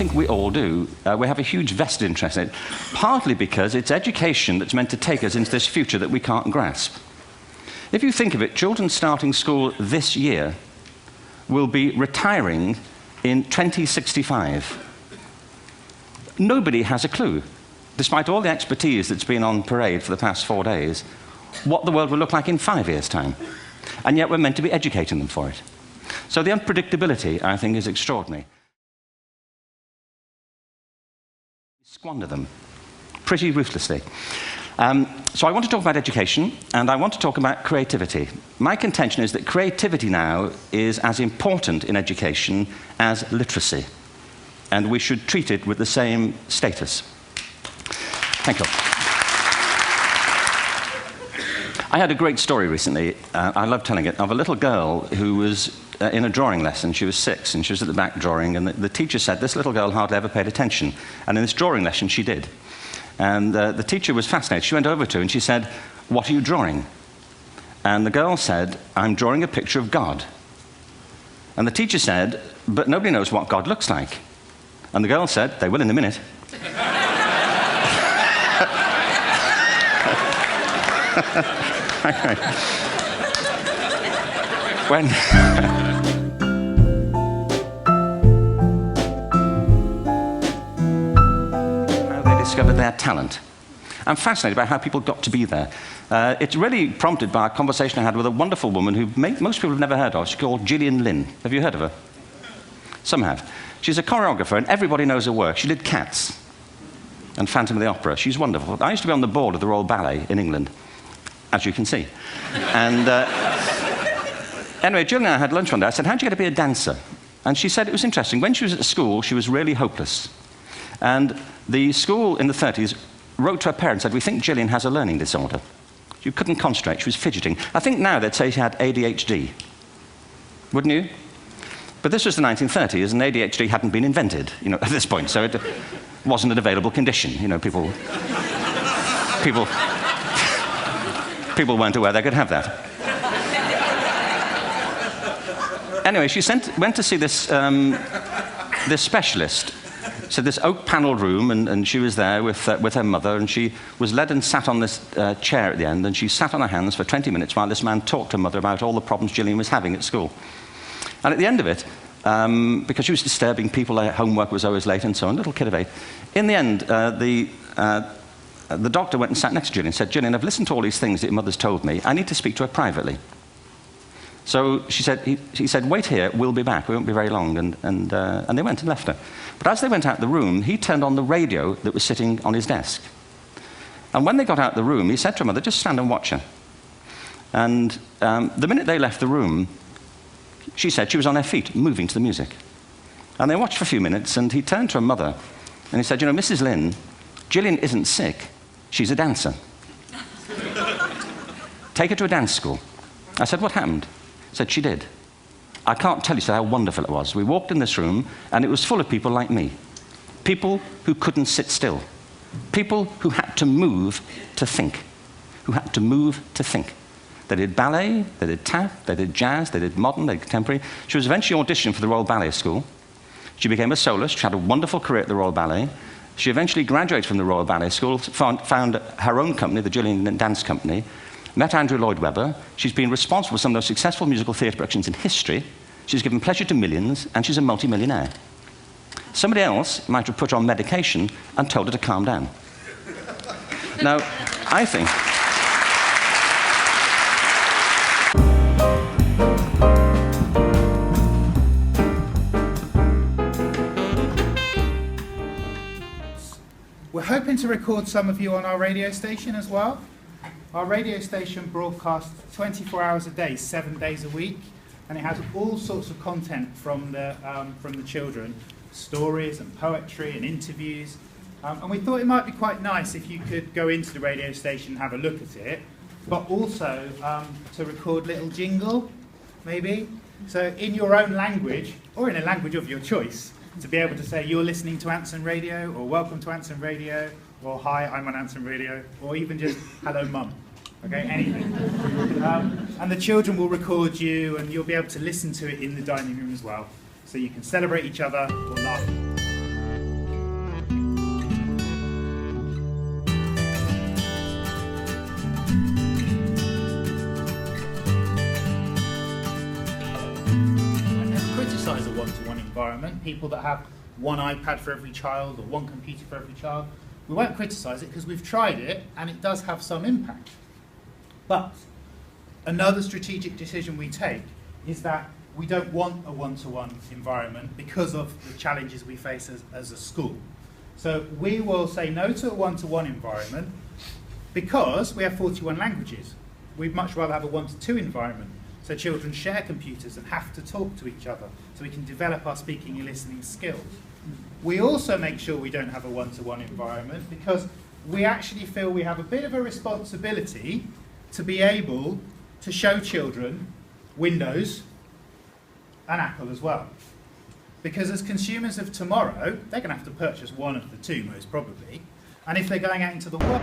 think we all do. We have a huge vested interest in it, partly because it's education that's meant to take us into this future that we can't grasp. If you think of it, children starting school this year will be retiring in 2065. Nobody has a clue, despite all the expertise that's been on parade for the past 4 days, what the world will look like in 5 years' time. And yet we're meant to be educating them for it. So the unpredictability, I think, is extraordinary. Squander them pretty ruthlessly. So I want to talk about education, and I want to talk about creativity. My contention is that creativity now is as important in education as literacy, and we should treat it with the same status. Thank you. I had a great story recently, I love telling it, of a little girl who was in a drawing lesson. She was 6, and she was at the back drawing, and the teacher said this little girl hardly ever paid attention. And in this drawing lesson, she did. And the teacher was fascinated. She went over to her and she said, "What are you drawing?" And the girl said, "I'm drawing a picture of God." And the teacher said, "But nobody knows what God looks like." And the girl said, "They will in a minute." When how they discovered their talent. I'm fascinated by how people got to be there. It's really prompted by a conversation I had with a wonderful woman who most people have never heard of. She's called Gillian Lynn. Have you heard of her? Some have. She's a choreographer, and everybody knows her work. She did Cats and Phantom of the Opera. She's wonderful. I used to be on the board of the Royal Ballet in England, as you can see. And anyway, Jill and I had lunch one day. I said, "How'd you get to be a dancer?" And she said it was interesting. When she was at school, she was really hopeless. And the school in the 30s wrote to her parents and said, "We think Gillian has a learning disorder." She couldn't concentrate. She was fidgeting. I think now they'd say she had ADHD. Wouldn't you? But this was the 1930s, and ADHD hadn't been invented, at this point. So it wasn't an available condition. People weren't aware they could have that. Anyway, she went to see this specialist. So this oak-panelled room, and she was there with her mother, and she was led and sat on this chair at the end, and she sat on her hands for 20 minutes while this man talked to her mother about all the problems Gillian was having at school. And at the end of it, because she was disturbing people, her homework was always late and so on, little kid of 8, in the end, the doctor went and sat next to Gillian and said, "Gillian, I've listened to all these things that your mother's told me. I need to speak to her privately." So he said, "Wait here, we'll be back. We won't be very long." And they went and left her. But as they went out the room, he turned on the radio that was sitting on his desk. And when they got out the room, he said to her mother, "Just stand and watch her." And the minute they left the room, she said she was on her feet, moving to the music. And they watched for a few minutes, and he turned to her mother, and he said, "Mrs. Lynn, Gillian isn't sick. She's a dancer. Take her to a dance school." I said, "What happened?" He said, "She did. I can't tell you how wonderful it was. We walked in this room, and it was full of people like me. People who couldn't sit still. People who had to move to think. They did ballet, they did tap, they did jazz, they did modern, they did contemporary. She was eventually auditioned for the Royal Ballet School. She became a soloist. She had a wonderful career at the Royal Ballet. She eventually graduated from the Royal Ballet School, found her own company, the Gillian Dance Company, met Andrew Lloyd Webber. She's been responsible for some of the most successful musical theatre productions in history. She's given pleasure to millions, and she's a multi-millionaire. Somebody else might have put her on medication and told her to calm down. Now, I think... We're hoping to record some of you on our radio station as well. Our radio station broadcasts 24 hours a day, 7 days a week, and it has all sorts of content from the children, stories and poetry and interviews. And we thought it might be quite nice if you could go into the radio station and have a look at it, but also to record little jingle, maybe. So in your own language, or in a language of your choice, to be able to say, "You're listening to Anson Radio," or "Welcome to Anson Radio," or "Hi, I'm on Anson Radio," or even just "Hello, Mum." Okay, anything. And the children will record you, and you'll be able to listen to it in the dining room as well. So you can celebrate each other or laugh. criticise a one-to-one environment, people that have one iPad for every child or one computer for every child. We won't criticise it because we've tried it and it does have some impact. But another strategic decision we take is that we don't want a one-to-one environment because of the challenges we face as a school. So we will say no to a one-to-one environment because we have 41 languages. We'd much rather have a one-to-two environment, so children share computers and have to talk to each other, so we can develop our speaking and listening skills. We also make sure we don't have a one-to-one environment because we actually feel we have a bit of a responsibility to be able to show children Windows and Apple as well. Because as consumers of tomorrow, they're going to have to purchase one of the two most probably, and if they're going out into the world,